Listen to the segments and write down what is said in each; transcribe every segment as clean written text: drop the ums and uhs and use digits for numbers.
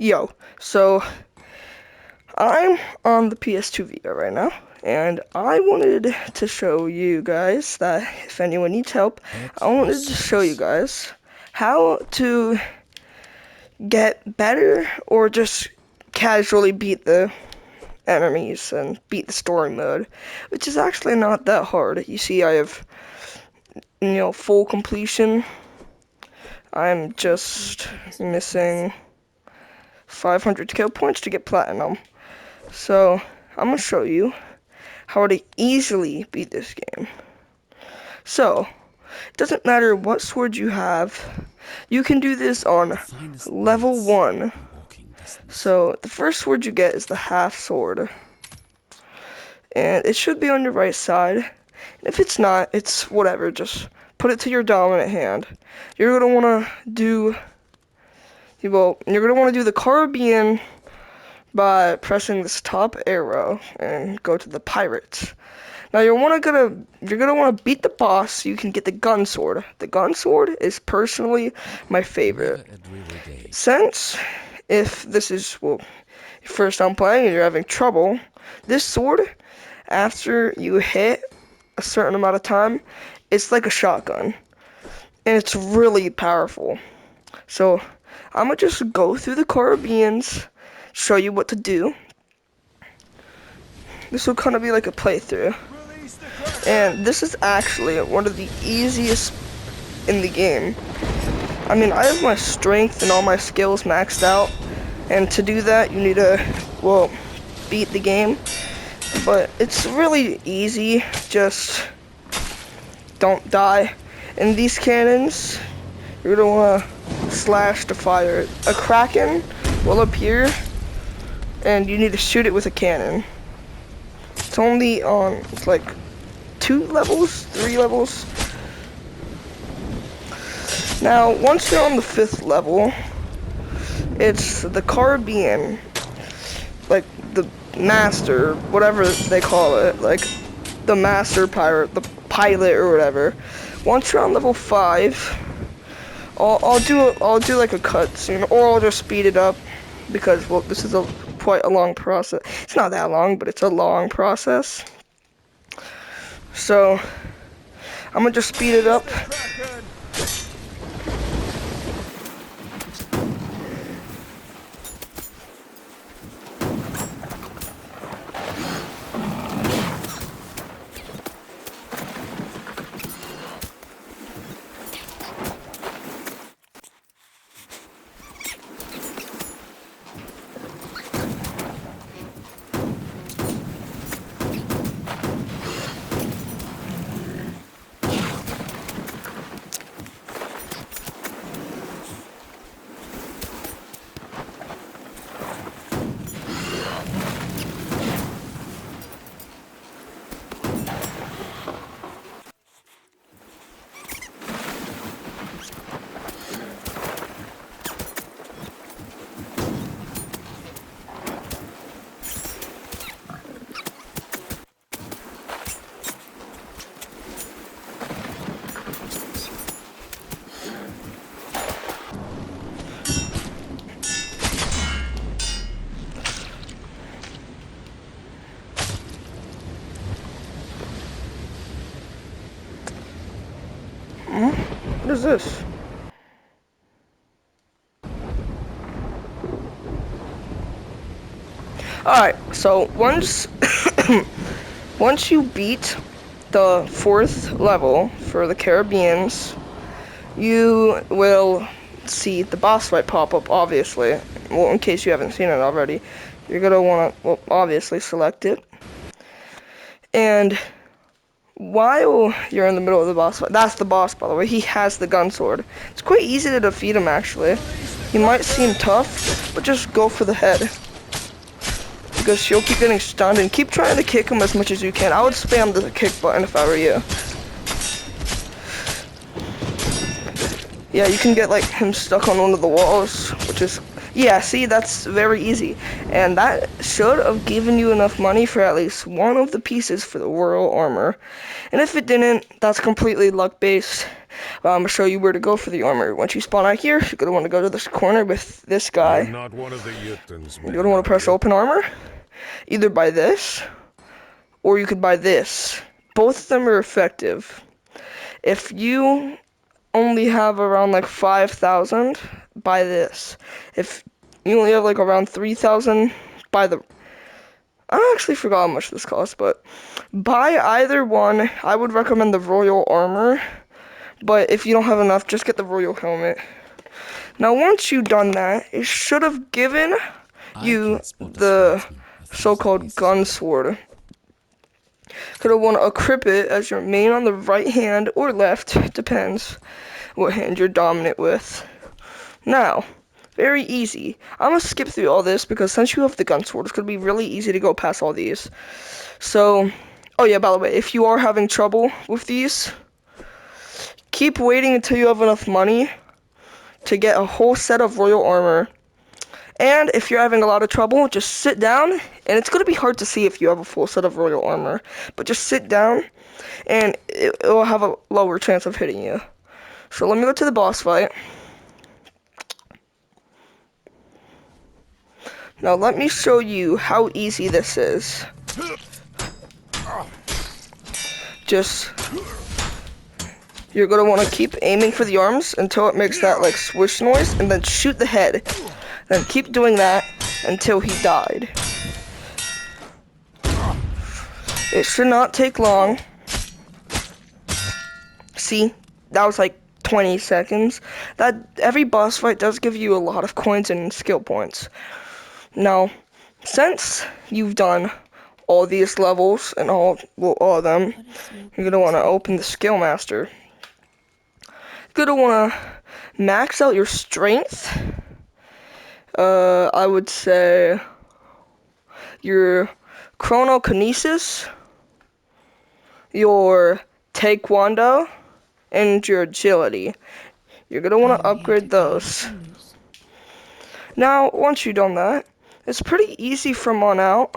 Yo, so I'm on the PS2 VR right now, and I wanted to show you guys that if anyone needs help, I wanted to show you guys how to get better or just casually beat the enemies and beat the story mode, which is actually not that hard. You see, I have, full completion. I'm just missing 500 kill points to get platinum. So, I'm going to show you how to easily beat this game. So, it doesn't matter what sword you have, you can do this on level 1. So, the first sword you get is the half sword. And it should be on your right side. And if it's not, it's whatever, just put it to your dominant hand. You're going to want to do, you're going to want to do the Caribbean by pressing this top arrow and go to the pirates. Now you're gonna want to beat the boss so you can get the gun sword. The gun sword is personally my favorite. Since if this is your first time playing and you're having trouble, this sword, after you hit a certain amount of time, it's like a shotgun. And it's really powerful. So I'm gonna just go through the Caribbeans, show you what to do. This will kind of be like a playthrough. And this is actually one of the easiest in the game. I mean, I have my strength and all my skills maxed out. And to do that, you need to, beat the game. But it's really easy. Just don't die. And these cannons, you're going to want to slash to fire. A kraken will appear, and you need to shoot it with a cannon. It's only on, it's like 2 levels, 3 levels. Now, once you're on the 5th level, it's the Caribbean, like the master, whatever they call it, like the master pirate, the pilot or whatever. Once you're on level 5, I'll do like a cutscene, or I'll just speed it up because this is quite a long process. It's not that long, but it's a long process. So I'm gonna just speed it up. What is this? Alright, so once once you beat the 4th level for the Caribbeans, you will see the boss fight pop up, obviously. Well, in case you haven't seen it already, you're gonna wanna, obviously select it. And while you're in the middle of the boss fight, that's the boss, by the way, he has the gun sword. It's quite easy to defeat him, actually. He might seem tough, but just go for the head. Because she'll keep getting stunned, and keep trying to kick him as much as you can. I would spam the kick button if I were you. Yeah, you can get like him stuck on one of the walls, which is, yeah, see, that's very easy. And that should have given you enough money for at least one of the pieces for the royal armor. And if it didn't, that's completely luck based. But I'm going to show you where to go for the armor. Once you spawn out here, you're going to want to go to this corner with this guy. You're not one of the Yuttans, You're going to want to press open armor. Either buy this, or you could buy this. Both of them are effective. If you only have around like 5,000, buy this. If you only have like around 3,000, buy the... I actually forgot how much this costs, but buy either one. I would recommend the royal armor, but if you don't have enough, just get the royal helmet. Now, once you've done that, it should have given you the so-called gun sword. Could have want to equip it as your main on the right hand or left, depends what hand you're dominant with. Now, very easy. I'm going to skip through all this because since you have the gun sword, it's going to be really easy to go past all these. So, oh yeah, by the way, if you are having trouble with these, keep waiting until you have enough money to get a whole set of royal armor. And if you're having a lot of trouble, just sit down, and it's going to be hard to see if you have a full set of royal armor, but just sit down, and it will have a lower chance of hitting you. So let me go to the boss fight. Now let me show you how easy this is. Just, you're going to want to keep aiming for the arms until it makes that like swish noise, and then shoot the head. Then keep doing that until he died. It should not take long. See, that was like 20 seconds. That every boss fight does give you a lot of coins and skill points. Now, since you've done all these levels and all of them, you're gonna want to open the skill master. You're gonna want to max out your strength. I would say your chronokinesis, your taekwondo, and your agility. You're going to want to upgrade those. Now, once you've done that, it's pretty easy from on out.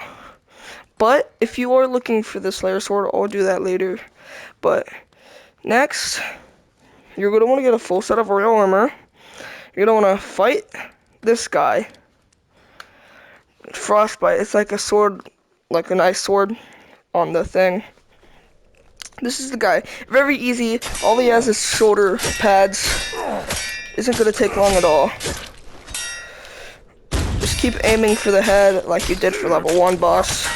But if you are looking for the Slayer Sword, I'll do that later. But next, you're going to want to get a full set of royal armor. You're going to want to fight this guy. Frostbite. It's like a sword, like a nice sword on the thing. This is the guy. Very easy. All he has is shoulder pads. Isn't going to take long at all. Just keep aiming for the head like you did for level 1 boss.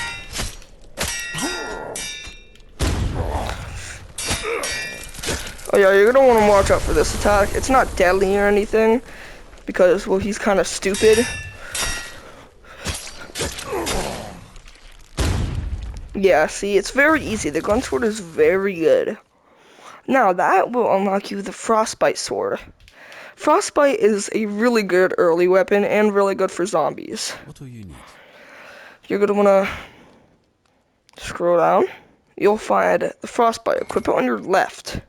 Oh yeah, you're going to want to watch out for this attack. It's not deadly or anything because, well, he's kind of stupid. Yeah, see, it's very easy. The gun sword is very good. Now, that will unlock you the Frostbite sword. Frostbite is a really good early weapon and really good for zombies. What do you need? You're going to want to scroll down. You'll find the Frostbite. Equip it on your left.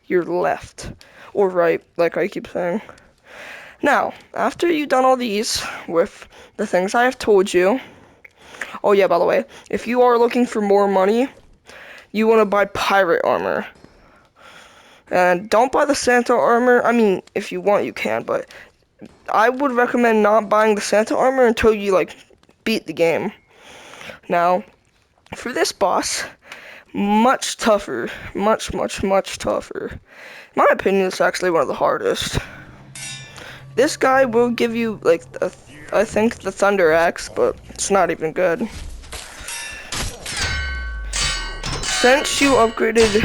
Your left. Or right, like I keep saying. Now, after you've done all these with the things I have told you. Oh yeah, by the way, if you are looking for more money, you want to buy pirate armor. And don't buy the Santa armor. I mean, if you want, you can, but I would recommend not buying the Santa armor until you, like, beat the game. Now, for this boss, much tougher. Much tougher. In my opinion, it's actually one of the hardest. This guy will give you, like, I think the Thunder Axe, but it's not even good. Since you upgraded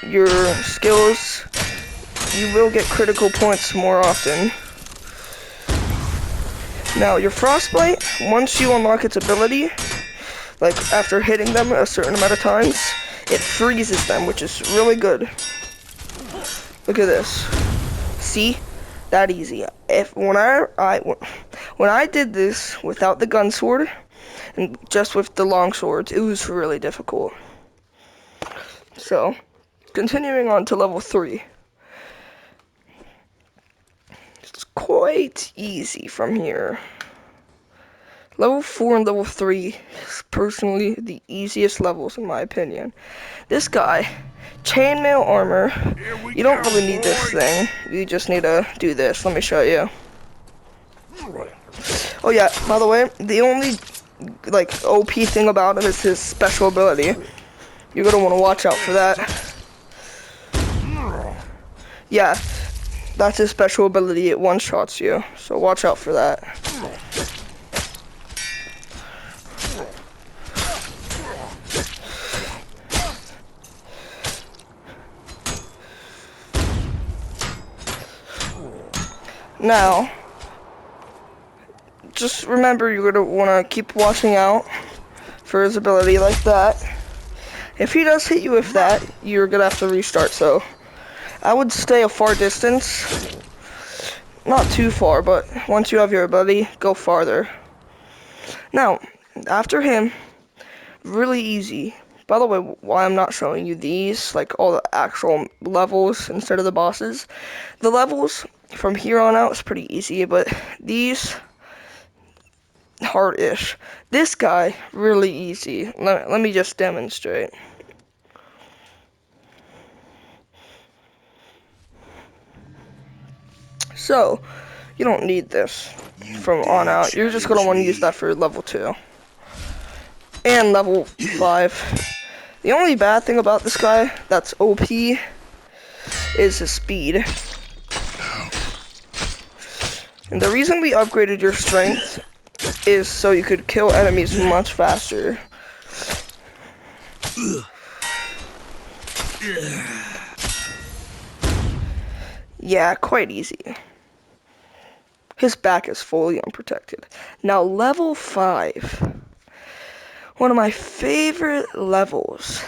your skills, you will get critical points more often. Now, your Frostbite, once you unlock its ability, like after hitting them a certain amount of times, it freezes them, which is really good. Look at this. See? That easy. When I did this without the gun sword and just with the long swords, it was really difficult. So, continuing on to level 3. It's quite easy from here. Level 4 and level 3 is personally the easiest levels in my opinion. This guy, chainmail armor, you don't really need this thing. You just need to do this. Let me show you. Oh yeah, by the way, the only like OP thing about him is his special ability. You're gonna want to watch out for that. Yeah, that's his special ability. It one-shots you, so watch out for that. Now, just remember you're gonna want to keep watching out for his ability like that. If he does hit you with that, you're gonna have to restart, so I would stay a far distance. Not too far, but once you have your ability, go farther. Now, after him, really easy. By the way, why I'm not showing you these, like all the actual levels instead of the bosses. The levels from here on out is pretty easy, but these, hard-ish. This guy, really easy. Let me just demonstrate. So, you don't need this from on out. You're just going to want to use that for level 2. And level 5. The only bad thing about this guy that's OP is his speed. And the reason we upgraded your strength is so you could kill enemies much faster. Yeah, quite easy. His back is fully unprotected. Now, level 5. One of my favorite levels.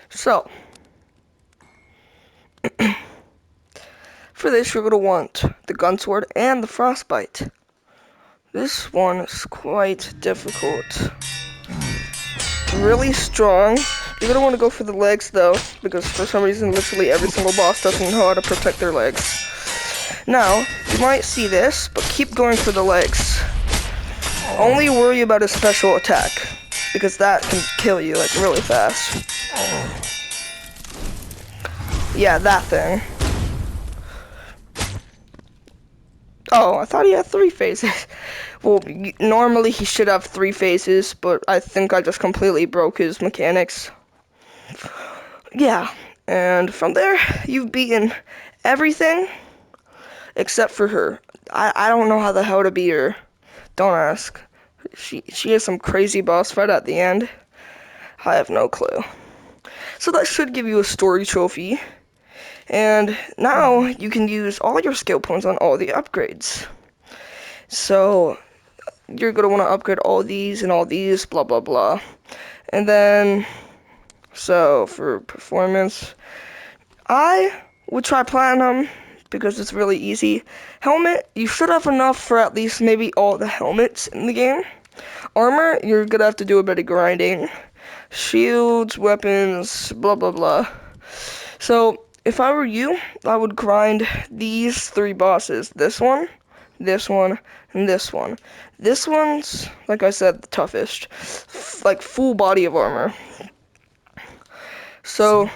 So, for this, you're going to want the gun sword and the frostbite. This one is quite difficult. Really strong. You're going to want to go for the legs, though, because for some reason, literally every single boss doesn't know how to protect their legs. Now, you might see this, but keep going for the legs. Only worry about his special attack, because that can kill you, like, really fast. Yeah, that thing. Oh, I thought he had 3 phases. Well, normally he should have 3 phases, but I think I just completely broke his mechanics. Yeah, and from there, you've beaten everything except for her. I don't know how the hell to beat her. Don't ask. She has some crazy boss fight at the end. I have no clue. So that should give you a story trophy. And now you can use all your skill points on all the upgrades. So you're going to want to upgrade all these and all these, blah, blah, blah. And then, so for performance, I would try platinum because it's really easy. Helmet, you should have enough for at least maybe all the helmets in the game. Armor, you're going to have to do a bit of grinding. Shields, weapons, blah, blah, blah. So, if I were you, I would grind these 3 bosses. This one, and this one. This one's, like I said, the toughest. Like, full body of armor. So,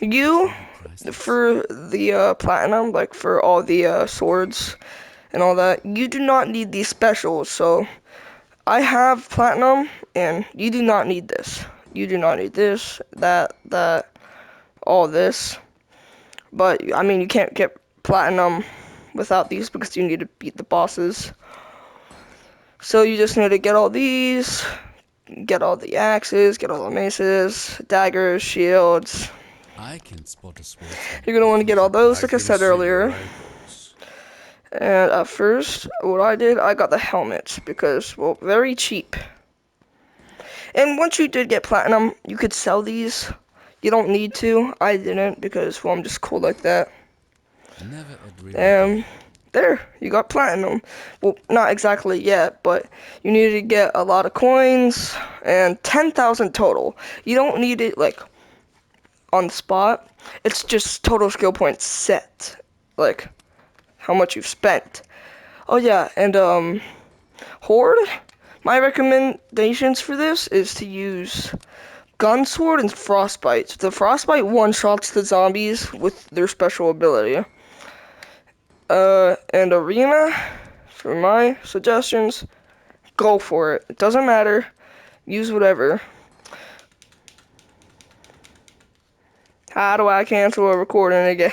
you, for the platinum, like for all the swords and all that, you do not need these specials. So, I have platinum, and you do not need this. You do not need this, that, all this. But, I mean, you can't get platinum without these because you need to beat the bosses. So you just need to get all these, get all the axes, get all the maces, daggers, shields. I can spot a sword. You're going to want to get all those, like I said earlier. And at first, what I did, I got the helmets because, well, very cheap. And once you did get platinum, you could sell these. You don't need to. I didn't because, well, I'm just cool like that. There, you got platinum. Well, not exactly yet, but you need to get a lot of coins and 10,000 total. You don't need it, like, on the spot. It's just total skill points set. Like, how much you've spent. Oh yeah, and Horde. My recommendations for this is to use Gunsword and Frostbite. The Frostbite one-shots the zombies with their special ability. And Arena, for my suggestions, go for it. It doesn't matter. Use whatever. How do I cancel a recording again?